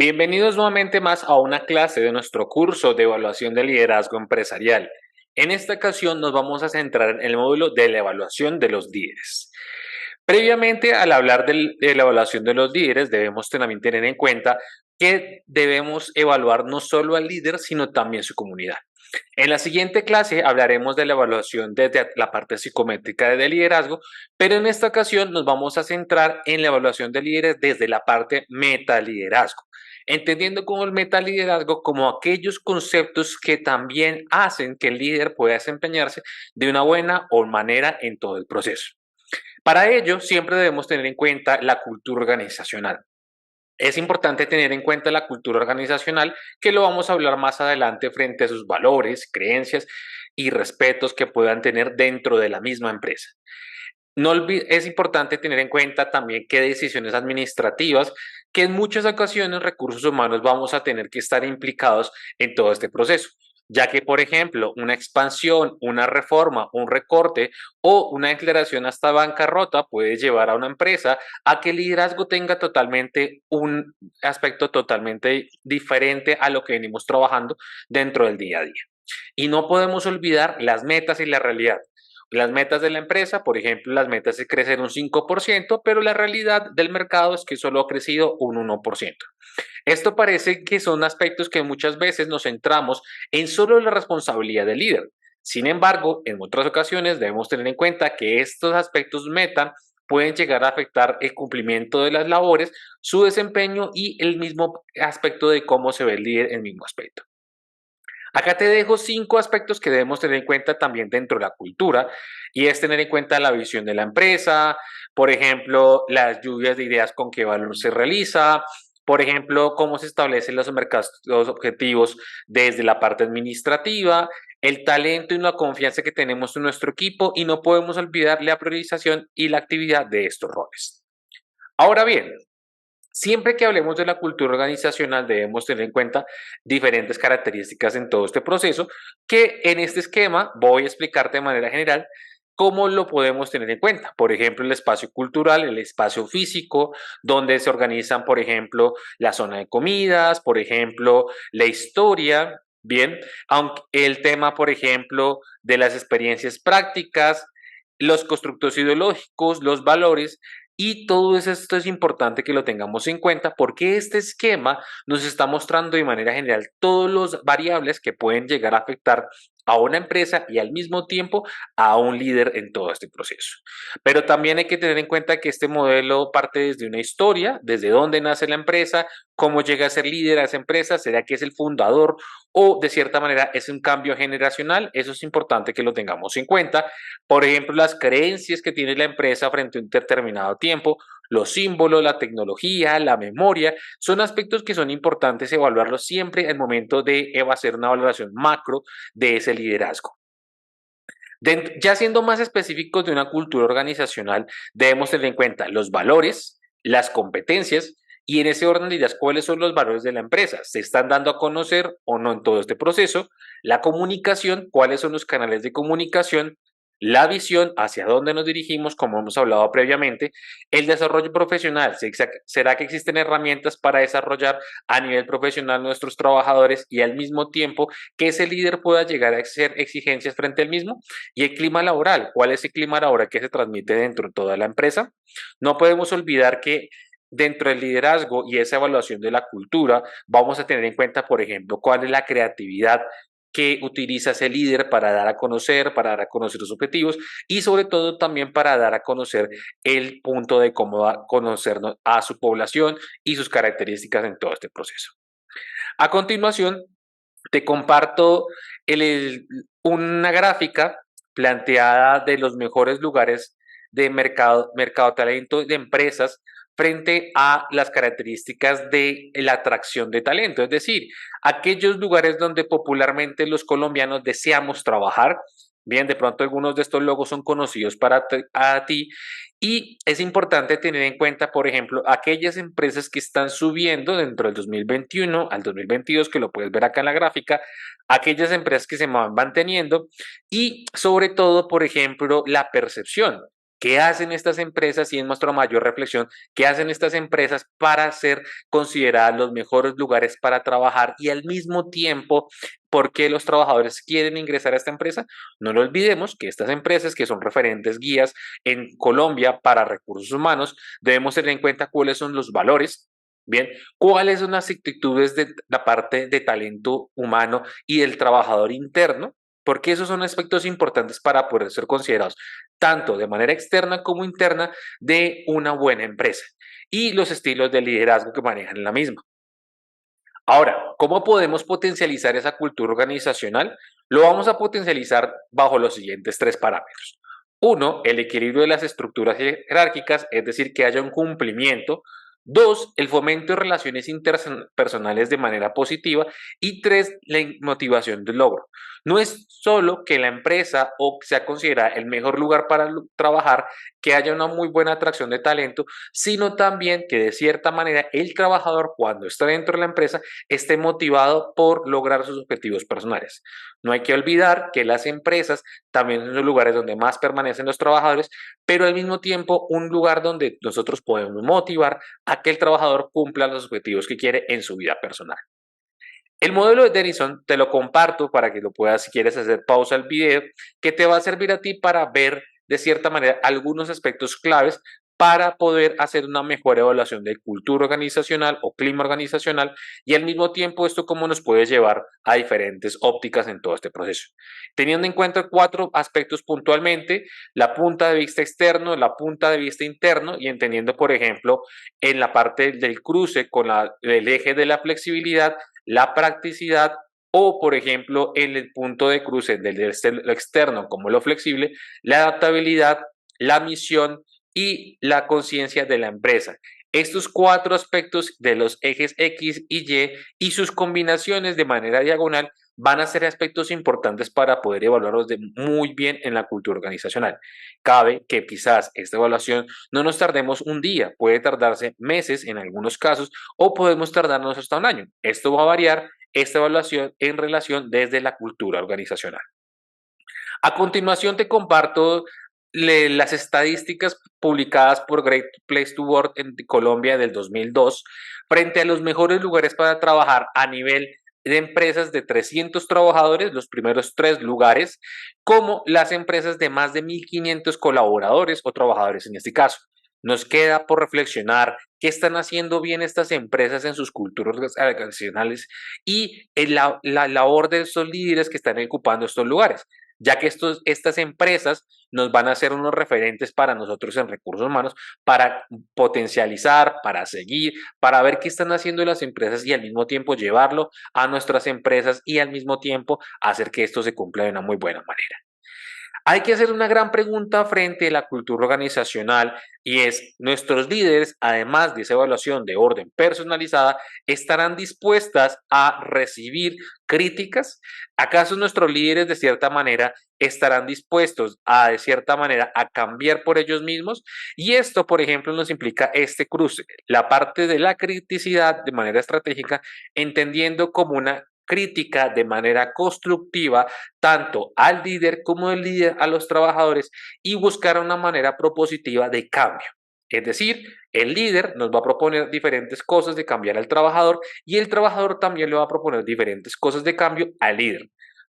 Bienvenidos nuevamente más a una clase de nuestro curso de evaluación de liderazgo empresarial. En esta ocasión nos vamos a centrar en el módulo de la evaluación de los líderes. Previamente, al hablar de la evaluación de los líderes, debemos también tener en cuenta que debemos evaluar no solo al líder, sino también su comunidad. En la siguiente clase hablaremos de la evaluación desde la parte psicométrica de liderazgo, pero en esta ocasión nos vamos a centrar en la evaluación de líderes desde la parte metaliderazgo, entendiendo como el metaliderazgo como aquellos conceptos que también hacen que el líder pueda desempeñarse de una buena o manera en todo el proceso. Para ello, siempre debemos tener en cuenta la cultura organizacional. Es importante tener en cuenta la cultura organizacional, que lo vamos a hablar más adelante frente a sus valores, creencias y respetos que puedan tener dentro de la misma empresa. Es importante tener en cuenta también qué decisiones administrativas, que en muchas ocasiones recursos humanos vamos a tener que estar implicados en todo este proceso, ya que, por ejemplo, una expansión, una reforma, un recorte o una declaración hasta bancarrota puede llevar a una empresa a que el liderazgo tenga totalmente un aspecto totalmente diferente a lo que venimos trabajando dentro del día a día. Y no podemos olvidar las metas y la realidad. Las metas de la empresa, por ejemplo, las metas es crecer un 5%, pero la realidad del mercado es que solo ha crecido un 1%. Esto parece que son aspectos que muchas veces nos centramos en solo la responsabilidad del líder. Sin embargo, en otras ocasiones debemos tener en cuenta que estos aspectos meta pueden llegar a afectar el cumplimiento de las labores, su desempeño y el mismo aspecto de cómo se ve el líder en el mismo aspecto. Acá te dejo 5 aspectos que debemos tener en cuenta también dentro de la cultura, y es tener en cuenta la visión de la empresa, por ejemplo, las lluvias de ideas con qué valor se realiza, por ejemplo, cómo se establecen los mercados, los objetivos desde la parte administrativa, el talento y la confianza que tenemos en nuestro equipo, y no podemos olvidar la priorización y la actividad de estos roles. Ahora bien, siempre que hablemos de la cultura organizacional debemos tener en cuenta diferentes características en todo este proceso, que en este esquema voy a explicarte de manera general cómo lo podemos tener en cuenta. Por ejemplo, el espacio cultural, el espacio físico, donde se organizan, por ejemplo, la zona de comidas, por ejemplo, la historia, bien, aunque el tema, por ejemplo, de las experiencias prácticas, los constructos ideológicos, los valores, y todo esto es importante que lo tengamos en cuenta porque este esquema nos está mostrando de manera general todos los variables que pueden llegar a afectar a una empresa y al mismo tiempo a un líder en todo este proceso. Pero también hay que tener en cuenta que este modelo parte desde una historia, desde dónde nace la empresa, cómo llega a ser líder a esa empresa, será que es el fundador o de cierta manera es un cambio generacional. Eso es importante que lo tengamos en cuenta. Por ejemplo, las creencias que tiene la empresa frente a un determinado tiempo, los símbolos, la tecnología, la memoria, son aspectos que son importantes evaluarlos siempre al momento de hacer una valoración macro de ese liderazgo. Ya siendo más específicos de una cultura organizacional, debemos tener en cuenta los valores, las competencias y en ese orden de ideas, cuáles son los valores de la empresa. ¿Se están dando a conocer o no en todo este proceso? La comunicación, cuáles son los canales de comunicación, la visión, hacia dónde nos dirigimos, como hemos hablado previamente, el desarrollo profesional, ¿será que existen herramientas para desarrollar a nivel profesional nuestros trabajadores y al mismo tiempo que ese líder pueda llegar a hacer exigencias frente al mismo? Y el clima laboral, ¿cuál es el clima laboral que se transmite dentro de toda la empresa? No podemos olvidar que dentro del liderazgo y esa evaluación de la cultura, vamos a tener en cuenta, por ejemplo, cuál es la creatividad que utiliza ese líder para dar a conocer los objetivos y sobre todo también para dar a conocer el punto de cómo va a conocernos a su población y sus características en todo este proceso. A continuación, te comparto una gráfica planteada de los mejores lugares de mercado talento de empresas frente a las características de la atracción de talento, es decir, aquellos lugares donde popularmente los colombianos deseamos trabajar. Bien, de pronto algunos de estos logos son conocidos a ti y es importante tener en cuenta, por ejemplo, aquellas empresas que están subiendo dentro del 2021 al 2022, que lo puedes ver acá en la gráfica, aquellas empresas que se van manteniendo y sobre todo, por ejemplo, la percepción. ¿Qué hacen estas empresas? Y es nuestra mayor reflexión, ¿qué hacen estas empresas para ser consideradas los mejores lugares para trabajar y al mismo tiempo, por qué los trabajadores quieren ingresar a esta empresa? No lo olvidemos que estas empresas, que son referentes guías en Colombia para recursos humanos, debemos tener en cuenta cuáles son los valores. Bien, ¿cuáles son las actitudes de la parte de talento humano y del trabajador interno? Porque esos son aspectos importantes para poder ser considerados tanto de manera externa como interna de una buena empresa y los estilos de liderazgo que manejan la misma. Ahora, ¿cómo podemos potencializar esa cultura organizacional? Lo vamos a potencializar bajo los siguientes tres parámetros. Uno, el equilibrio de las estructuras jerárquicas, es decir, que haya un cumplimiento. Dos, el fomento de relaciones interpersonales de manera positiva. Y tres, la motivación del logro. No es solo que la empresa o sea considerada el mejor lugar para trabajar, que haya una muy buena atracción de talento, sino también que de cierta manera el trabajador cuando está dentro de la empresa esté motivado por lograr sus objetivos personales. No hay que olvidar que las empresas también son los lugares donde más permanecen los trabajadores, pero al mismo tiempo un lugar donde nosotros podemos motivar a que el trabajador cumpla los objetivos que quiere en su vida personal. El modelo de Denison te lo comparto para que lo puedas, si quieres hacer pausa al video, que te va a servir a ti para ver de cierta manera algunos aspectos claves para poder hacer una mejor evaluación de cultura organizacional o clima organizacional y al mismo tiempo esto cómo nos puede llevar a diferentes ópticas en todo este proceso. Teniendo en cuenta cuatro aspectos puntualmente, la punta de vista externo, la punta de vista interno y entendiendo, por ejemplo, en la parte del cruce con el eje de la flexibilidad, la practicidad o, por ejemplo, en el punto de cruce del externo como lo flexible, la adaptabilidad, la misión y la conciencia de la empresa. Estos cuatro aspectos de los ejes X y Y sus combinaciones de manera diagonal van a ser aspectos importantes para poder evaluarlos muy bien en la cultura organizacional. Cabe que quizás esta evaluación no nos tardemos un día, puede tardarse meses en algunos casos o podemos tardarnos hasta un año. Esto va a variar esta evaluación en relación desde la cultura organizacional. A continuación te comparto las estadísticas publicadas por Great Place to Work en Colombia del 2002 frente a los mejores lugares para trabajar a nivel de empresas de 300 trabajadores, los primeros tres lugares, como las empresas de más de 1.500 colaboradores o trabajadores en este caso. Nos queda por reflexionar qué están haciendo bien estas empresas en sus culturas organizacionales y en la labor de estos líderes que están ocupando estos lugares, ya que estas empresas nos van a ser unos referentes para nosotros en recursos humanos, para potencializar, para seguir, para ver qué están haciendo las empresas y al mismo tiempo llevarlo a nuestras empresas y al mismo tiempo hacer que esto se cumpla de una muy buena manera. Hay que hacer una gran pregunta frente a la cultura organizacional y es, ¿nuestros líderes, además de esa evaluación de orden personalizada, estarán dispuestas a recibir críticas? ¿Acaso nuestros líderes de cierta manera estarán dispuestos a de cierta manera a cambiar por ellos mismos? Y esto, por ejemplo, nos implica este cruce, la parte de la criticidad de manera estratégica, entendiendo como una crítica de manera constructiva tanto al líder como el líder a los trabajadores y buscar una manera propositiva de cambio. Es decir, el líder nos va a proponer diferentes cosas de cambiar al trabajador y el trabajador también le va a proponer diferentes cosas de cambio al líder.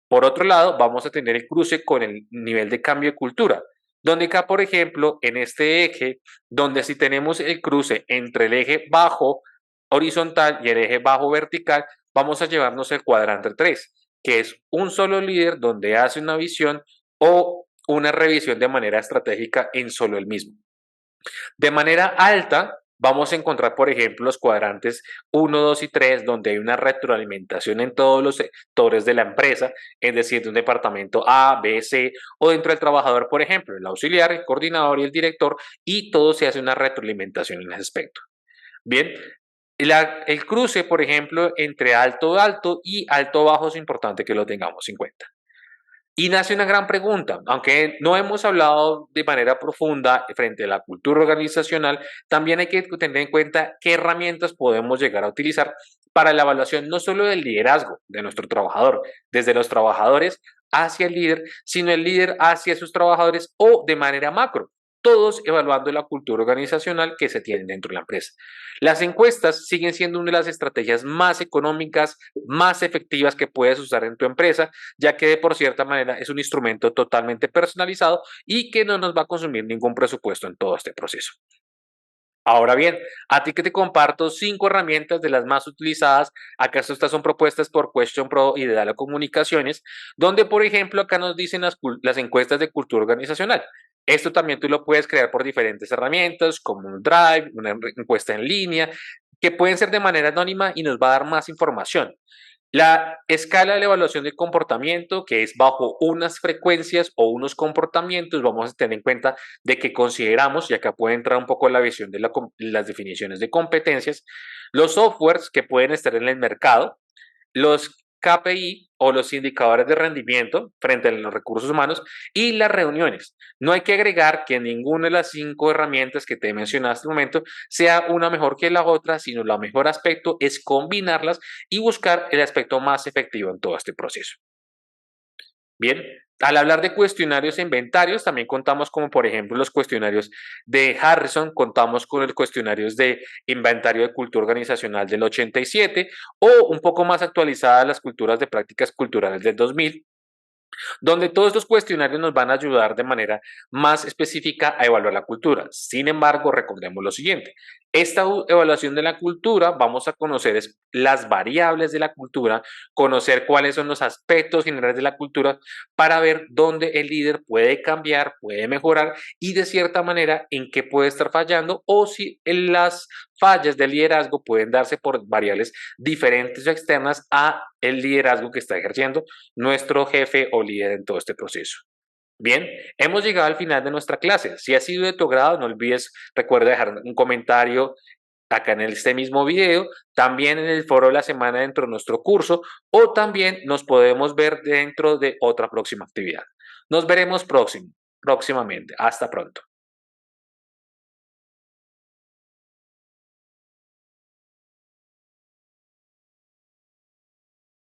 Por otro lado, vamos a tener el cruce con el nivel de cambio de cultura, donde acá, por ejemplo, en este eje, donde si tenemos el cruce entre el eje bajo horizontal y el eje bajo vertical, vamos a llevarnos el cuadrante 3, que es un solo líder donde hace una visión o una revisión de manera estratégica en solo el mismo. De manera alta, vamos a encontrar, por ejemplo, los cuadrantes 1, 2 y 3, donde hay una retroalimentación en todos los sectores de la empresa, es decir, de un departamento A, B, C, o dentro del trabajador, por ejemplo, el auxiliar, el coordinador y el director, y todo se hace una retroalimentación en ese aspecto. Bien, el cruce, por ejemplo, entre alto-alto y alto-bajo es importante que lo tengamos en cuenta. Y nace una gran pregunta, aunque no hemos hablado de manera profunda frente a la cultura organizacional, también hay que tener en cuenta qué herramientas podemos llegar a utilizar para la evaluación no solo del liderazgo de nuestro trabajador, desde los trabajadores hacia el líder, sino el líder hacia sus trabajadores o de manera macro. todos evaluando la cultura organizacional que se tiene dentro de la empresa. Las encuestas siguen siendo una de las estrategias más económicas, más efectivas que puedes usar en tu empresa, ya que por cierta manera es un instrumento totalmente personalizado y que no nos va a consumir ningún presupuesto en todo este proceso. Ahora bien, a ti que te comparto 5 herramientas de las más utilizadas. Acá estas son propuestas por Question Pro y de Dalo Comunicaciones, donde por ejemplo acá nos dicen las encuestas de cultura organizacional. Esto también tú lo puedes crear por diferentes herramientas como un Drive, una encuesta en línea, que pueden ser de manera anónima y nos va a dar más información. La escala de la evaluación del comportamiento, que es bajo unas frecuencias o unos comportamientos, vamos a tener en cuenta de que consideramos, y acá puede entrar un poco la visión de las definiciones de competencias, los softwares que pueden estar en el mercado, los KPI o los indicadores de rendimiento frente a los recursos humanos y las reuniones. No hay que agregar que ninguna de las 5 herramientas que te he mencionado hasta el momento sea una mejor que la otra, sino el mejor aspecto es combinarlas y buscar el aspecto más efectivo en todo este proceso. Bien, al hablar de cuestionarios e inventarios, también contamos como por ejemplo los cuestionarios de Harrison, contamos con los cuestionarios de inventario de cultura organizacional del 87 o un poco más actualizadas las culturas de prácticas culturales del 2000, donde todos estos cuestionarios nos van a ayudar de manera más específica a evaluar la cultura. Sin embargo, recordemos lo siguiente, esta evaluación de la cultura vamos a conocer las variables de la cultura, conocer cuáles son los aspectos generales de la cultura para ver dónde el líder puede cambiar, puede mejorar y de cierta manera en qué puede estar fallando o si en las fallas del liderazgo pueden darse por variables diferentes o externas a el liderazgo que está ejerciendo nuestro jefe o líder en todo este proceso. Bien, hemos llegado al final de nuestra clase. Si ha sido de tu agrado, no olvides, recuerda dejar un comentario acá en este mismo video, también en el foro de la semana dentro de nuestro curso o también nos podemos ver dentro de otra próxima actividad. Nos veremos próximamente. Hasta pronto.